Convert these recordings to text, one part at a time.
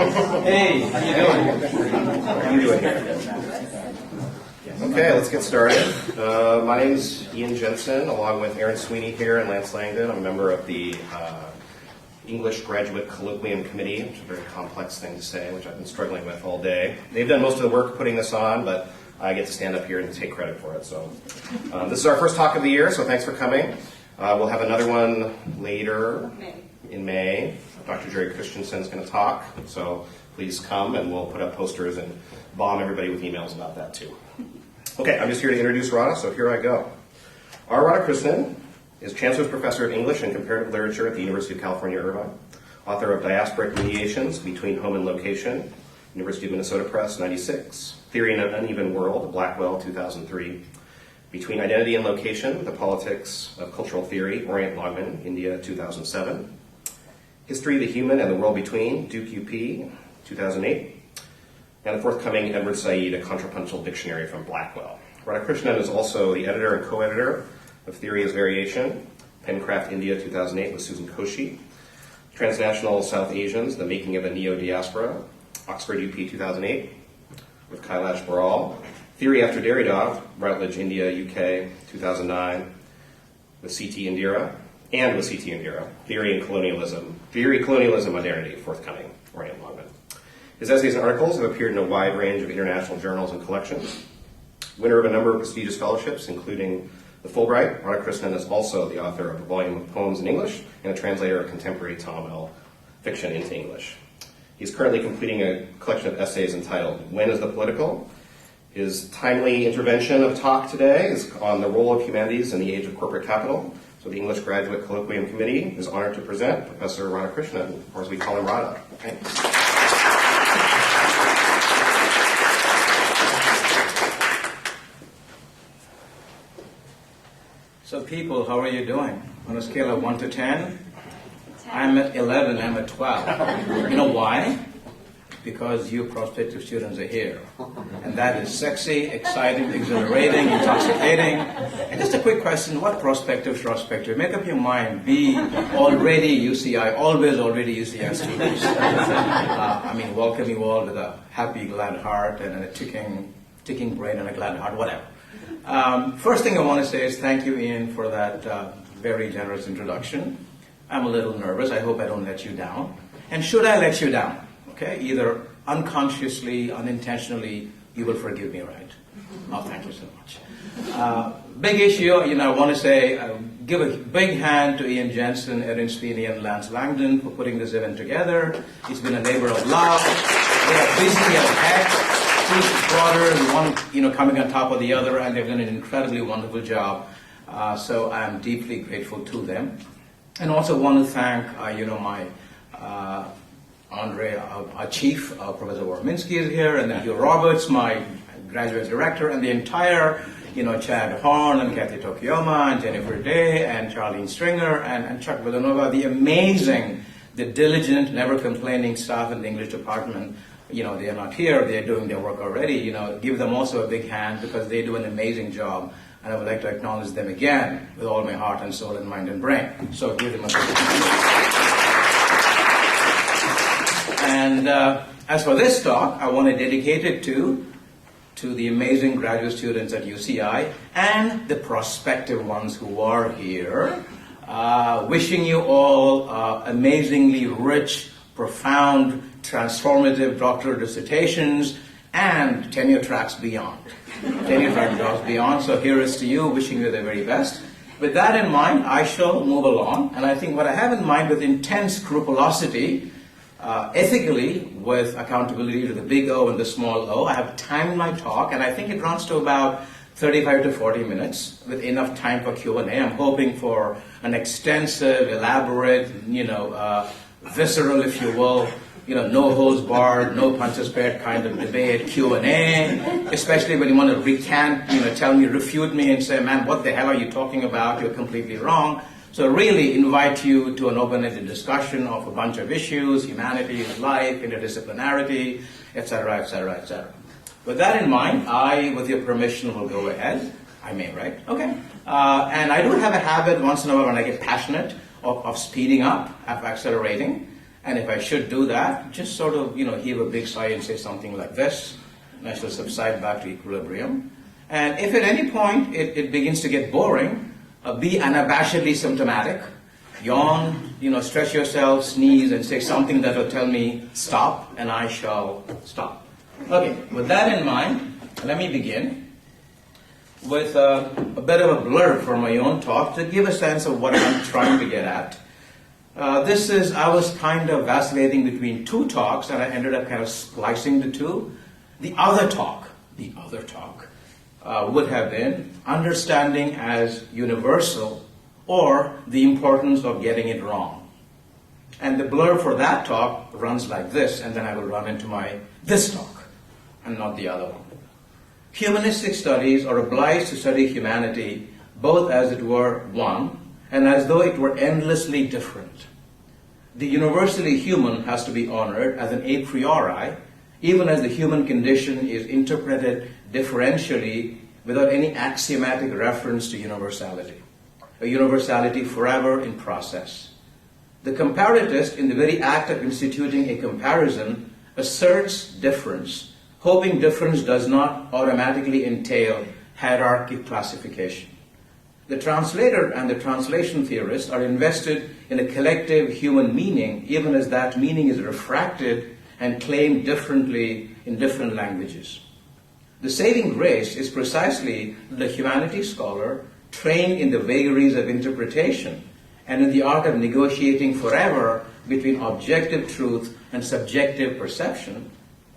Hey, how you doing? How you doing here? Okay, let's get started. My name's Ian Jensen, along with Aaron Sweeney here and Lance Langdon. I'm a member of the English Graduate Colloquium Committee, which is a very complex thing to say, which I've been struggling with all day. They've done most of the work putting this on, but I get to stand up here and take credit for it. So this is our first talk of the year, so thanks for coming. We'll have another one later in May. Dr. Jerry Christensen's going to talk, so please come and we'll put up posters and bomb everybody with emails about that too. Okay, I'm just here to introduce Radha, so here I go. R. Radhakrishnan is Chancellor's Professor of English and Comparative Literature at the University of California, Irvine, author of Diasporic Mediations Between Home and Location, University of Minnesota Press, 96, Theory in an Uneven World, Blackwell, 2003, Between Identity and Location, The Politics of Cultural Theory, Orient Longman, India, 2007, History of the Human and the World Between, Duke UP, 2008, and the forthcoming Edward Said, A Contrapuntal Dictionary from Blackwell. Radhakrishnan is also the editor and co-editor of Theory as Variation, Pencraft, India, 2008, with Susan Koshy, Transnational South Asians, The Making of a Neo-Diaspora, Oxford UP, 2008, with Kailash Baral, Theory After Derrida, Routledge, India, UK, 2009, with C.T. Indira, and with C.T. Indira, Theory, Colonialism, Modernity, forthcoming, Orient Longman. His essays and articles have appeared in a wide range of international journals and collections. Winner of a number of prestigious fellowships, including the Fulbright, Radhakrishnan is also the author of a volume of poems in English and a translator of contemporary Tamil fiction into English. He's currently completing a collection of essays entitled When is the Political? His timely intervention of talk today is on the role of humanities in the age of corporate capital. So the English Graduate Colloquium Committee is honored to present Professor Radhakrishnan, or as we call him, Radha. Thanks. So people, how are you doing? On a scale of 1 to 10? I'm at 11, I'm at 12. You know why? Because you prospective students are here. And that is sexy, exciting, exhilarating, intoxicating. And just a quick question, what prospective? Make up your mind. Be already UCI, always already UCI students. Welcome you all with a happy, glad heart and a ticking brain and a glad heart, whatever. First thing I want to say is thank you, Ian, for that very generous introduction. I'm a little nervous. I hope I don't let you down. And should I let you down? Okay, either unconsciously, unintentionally, you will forgive me, right? Oh, thank you so much. Big issue, I want to say, give a big hand to Ian Jensen, Aaron Sweeney, and Lance Langdon for putting this event together. It's been a labor of love. They are busy as heck. Two brothers, one coming on top of the other, and they've done an incredibly wonderful job. So I'm deeply grateful to them. And also want to thank, my Andre, our chief, Professor Warminski is here, and then Hugh Roberts, my graduate director, and the entire, Chad Horn and Kathy Tokiyama and Jennifer Day and Charlene Stringer and Chuck Villanova, the diligent, never complaining staff in the English department. They are not here, they are doing their work already. Give them also a big hand because they do an amazing job. And I would like to acknowledge them again with all my heart and soul and mind and brain. So give them a big hand. And as for this talk, I want to dedicate it to the amazing graduate students at UCI and the prospective ones who are here. Wishing you all amazingly rich, profound, transformative doctoral dissertations and tenure tracks beyond. So here is to you, wishing you the very best. With that in mind, I shall move along. And I think what I have in mind with intense scrupulosity, ethically, with accountability to the big O and the small o, I have timed my talk, and I think it runs to about 35 to 40 minutes with enough time for Q&A. I'm hoping for an extensive, elaborate, visceral, if you will, no holds barred, no punches spared kind of debate, Q&A, especially when you want to recant, tell me, refute me and say, man, what the hell are you talking about? You're completely wrong. So really invite you to an open-ended discussion of a bunch of issues, humanities, life, interdisciplinarity, etc., etc., etc. With that in mind, I, with your permission, will go ahead. I may, right? Okay. And I do have a habit once in a while when I get passionate of speeding up, of accelerating. And if I should do that, just sort of, heave a big sigh and say something like this, and I shall subside back to equilibrium. And if at any point it begins to get boring, be unabashedly symptomatic, yawn, stretch yourself, sneeze, and say something that will tell me stop, and I shall stop. Okay, with that in mind, let me begin with a bit of a blurb from my own talk to give a sense of what I'm trying to get at. I was kind of vacillating between two talks, and I ended up kind of splicing the two. The other talk would have been understanding as universal, or the importance of getting it wrong. And the blurb for that talk runs like this, and then I will run into this talk, and not the other one. Humanistic studies are obliged to study humanity both as it were one, and as though it were endlessly different. The universally human has to be honored as an a priori, even as the human condition is interpreted differentially without any axiomatic reference to universality. A universality forever in process. The comparatist, in the very act of instituting a comparison, asserts difference, hoping difference does not automatically entail hierarchic classification. The translator and the translation theorist are invested in a collective human meaning, even as that meaning is refracted and claimed differently in different languages. The saving grace is precisely the humanities scholar trained in the vagaries of interpretation and in the art of negotiating forever between objective truth and subjective perception,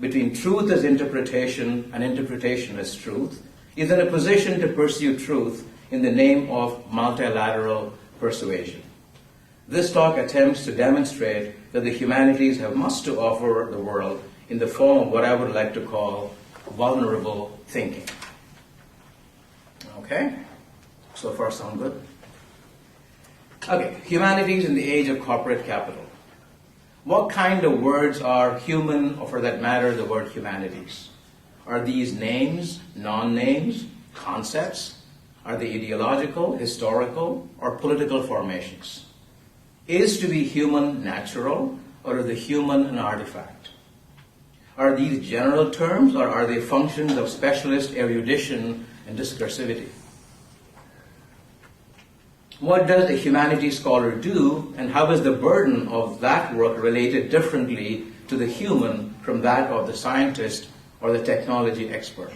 between truth as interpretation and interpretation as truth, is in a position to pursue truth in the name of multilateral persuasion. This talk attempts to demonstrate that the humanities have much to offer the world in the form of what I would like to call vulnerable thinking. Okay? So far sound good? Okay, humanities in the age of corporate capital. What kind of words are human, or for that matter, the word humanities? Are these names, non-names, concepts? Are they ideological, historical, or political formations? Is to be human natural, or is the human an artifact? Are these general terms, or are they functions of specialist erudition and discursivity? What does a humanities scholar do, and how is the burden of that work related differently to the human from that of the scientist or the technology expert?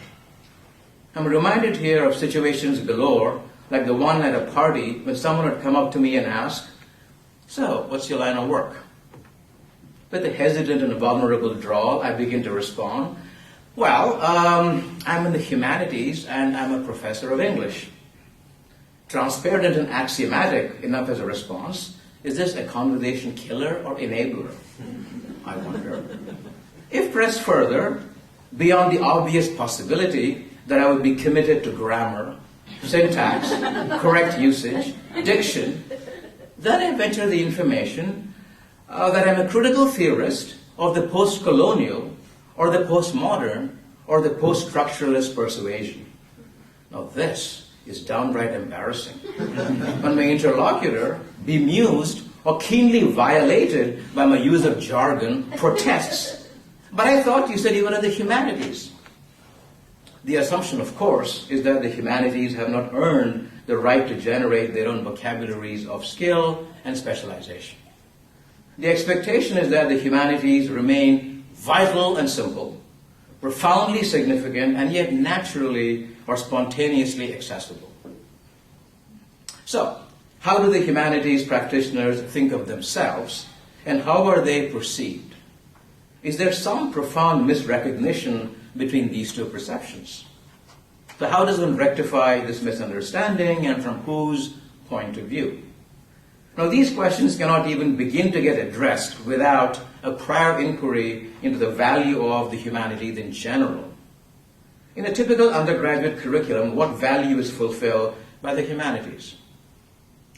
I'm reminded here of situations galore, like the one at a party when someone would come up to me and ask, "So, what's your line of work?" With a hesitant and vulnerable drawl, I begin to respond, "Well, I'm in the humanities and I'm a professor of English." Transparent and axiomatic enough as a response, is this a conversation killer or enabler? I wonder. If pressed further, beyond the obvious possibility that I would be committed to grammar, syntax, correct usage, diction, then I venture the information that I'm a critical theorist of the post-colonial or the postmodern or the post-structuralist persuasion. Now this is downright embarrassing. When my interlocutor, bemused or keenly violated by my use of jargon, protests, "But I thought you said you were in the humanities." The assumption, of course, is that the humanities have not earned the right to generate their own vocabularies of skill and specialization. The expectation is that the humanities remain vital and simple, profoundly significant, and yet naturally or spontaneously accessible. So, how do the humanities practitioners think of themselves, and how are they perceived? Is there some profound misrecognition between these two perceptions? So how does one rectify this misunderstanding, and from whose point of view? Now, these questions cannot even begin to get addressed without a prior inquiry into the value of the humanities in general. In a typical undergraduate curriculum, what value is fulfilled by the humanities?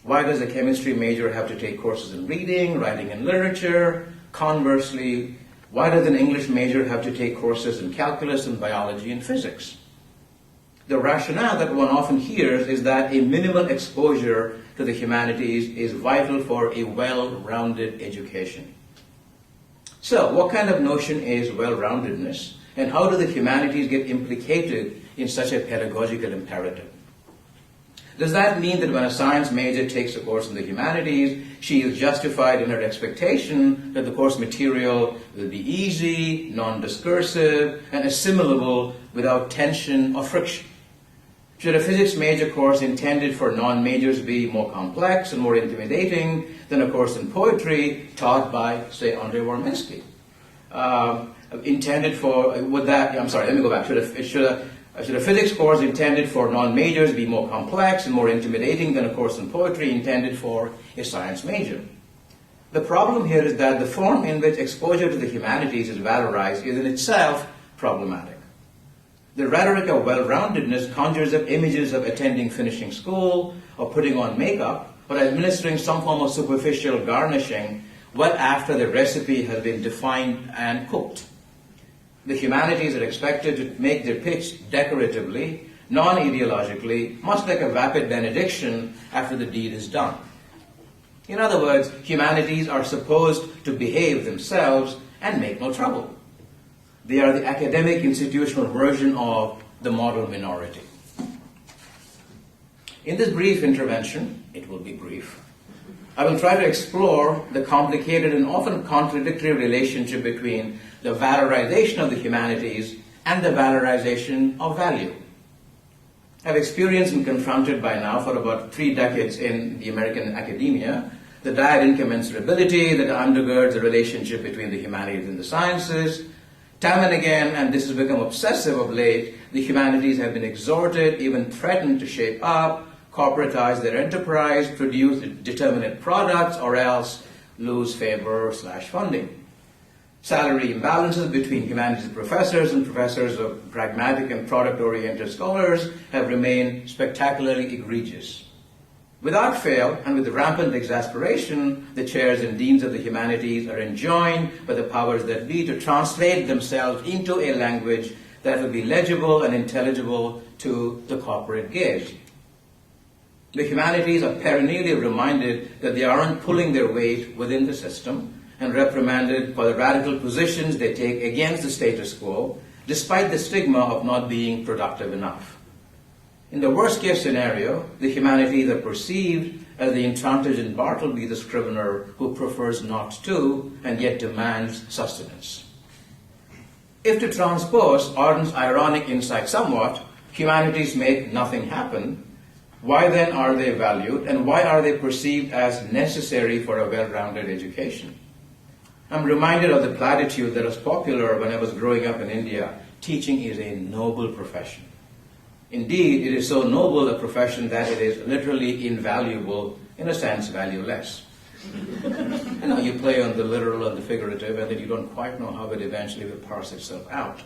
Why does a chemistry major have to take courses in reading, writing, and literature? Conversely, why does an English major have to take courses in calculus and biology and physics? The rationale that one often hears is that a minimal exposure to the humanities is vital for a well-rounded education. So, what kind of notion is well-roundedness, and how do the humanities get implicated in such a pedagogical imperative? Does that mean that when a science major takes a course in the humanities, she is justified in her expectation that the course material will be easy, non-discursive, and assimilable without tension or friction? Should a physics major course intended for non-majors be more complex and more intimidating than a course in poetry taught by, say, Andrei Warminski? Intended for, would that, I'm sorry, let me go back. Should a physics course intended for non-majors be more complex and more intimidating than a course in poetry intended for a science major? The problem here is that the form in which exposure to the humanities is valorized is in itself problematic. The rhetoric of well-roundedness conjures up images of attending finishing school, or putting on makeup, or administering some form of superficial garnishing well after the recipe has been defined and cooked. The humanities are expected to make their pitch decoratively, non-ideologically, much like a vapid benediction after the deed is done. In other words, humanities are supposed to behave themselves and make no trouble. They are the academic institutional version of the model minority. In this brief intervention, it will be brief, I will try to explore the complicated and often contradictory relationship between the valorization of the humanities and the valorization of value. I've experienced and confronted by now for about 3 decades in the American academia the dire incommensurability that undergirds the relationship between the humanities and the sciences. Time and again, and this has become obsessive of late, the humanities have been exhorted, even threatened to shape up, corporatize their enterprise, produce determinate products, or else lose favor/funding. Salary imbalances between humanities professors and professors of pragmatic and product-oriented scholars have remained spectacularly egregious. Without fail, and with rampant exasperation, the chairs and deans of the humanities are enjoined by the powers that be to translate themselves into a language that will be legible and intelligible to the corporate gaze. The humanities are perennially reminded that they aren't pulling their weight within the system, and reprimanded for the radical positions they take against the status quo, despite the stigma of not being productive enough. In the worst-case scenario, the humanities are perceived as the intransigent Bartleby the scrivener who prefers not to and yet demands sustenance. If to transpose Arden's ironic insight somewhat, humanities make nothing happen, why then are they valued, and why are they perceived as necessary for a well-rounded education? I'm reminded of the platitude that was popular when I was growing up in India: teaching is a noble profession. Indeed, it is so noble a profession that it is literally invaluable, in a sense, valueless. You play on the literal and the figurative, and then you don't quite know how it eventually will parse itself out.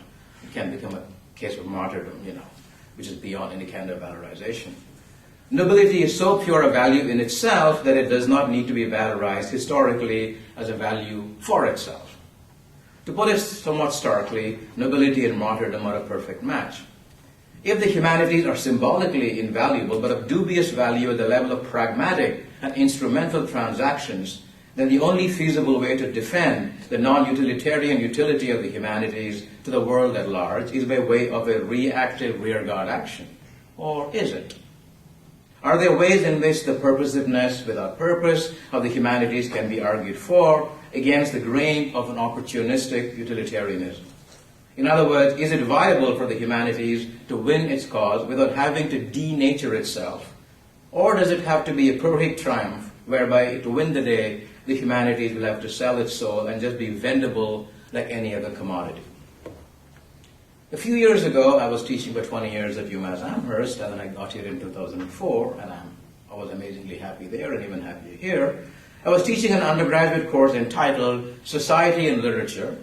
It can become a case of martyrdom, which is beyond any kind of valorization. Nobility is so pure a value in itself that it does not need to be valorized historically as a value for itself. To put it somewhat starkly, nobility and martyrdom are a perfect match. If the humanities are symbolically invaluable but of dubious value at the level of pragmatic and instrumental transactions, then the only feasible way to defend the non-utilitarian utility of the humanities to the world at large is by way of a reactive rearguard action. Or is it? Are there ways in which the purposiveness without purpose of the humanities can be argued for against the grain of an opportunistic utilitarianism? In other words, is it viable for the humanities to win its cause without having to denature itself? Or does it have to be a Pyrrhic triumph whereby to win the day, the humanities will have to sell its soul and just be vendable like any other commodity? A few years ago, I was teaching for 20 years at UMass Amherst, and then I got here in 2004, and I was amazingly happy there and even happier here. I was teaching an undergraduate course entitled Society and Literature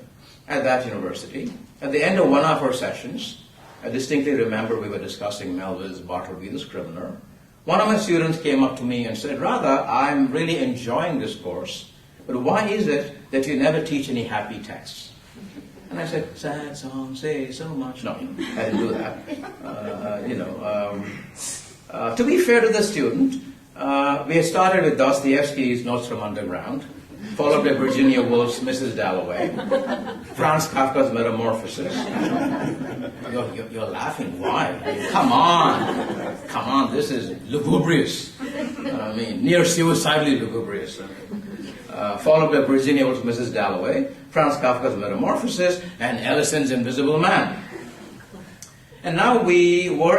at that university. At the end of one of our sessions, I distinctly remember we were discussing Melville's Bartleby the Scrivener. One of my students came up to me and said, "Radha, I'm really enjoying this course, but why is it that you never teach any happy texts?" And I said, "Sad songs say so much." No, I didn't do that. To be fair to the student, we had started with Dostoevsky's Notes from Underground, followed by Virginia Woolf's Mrs. Dalloway, Franz Kafka's Metamorphosis. You're laughing. Why? Come on, this is lugubrious. I mean, near suicidally lugubrious. Followed by Virginia Woolf's Mrs. Dalloway, Franz Kafka's Metamorphosis, and Ellison's Invisible Man. And now we were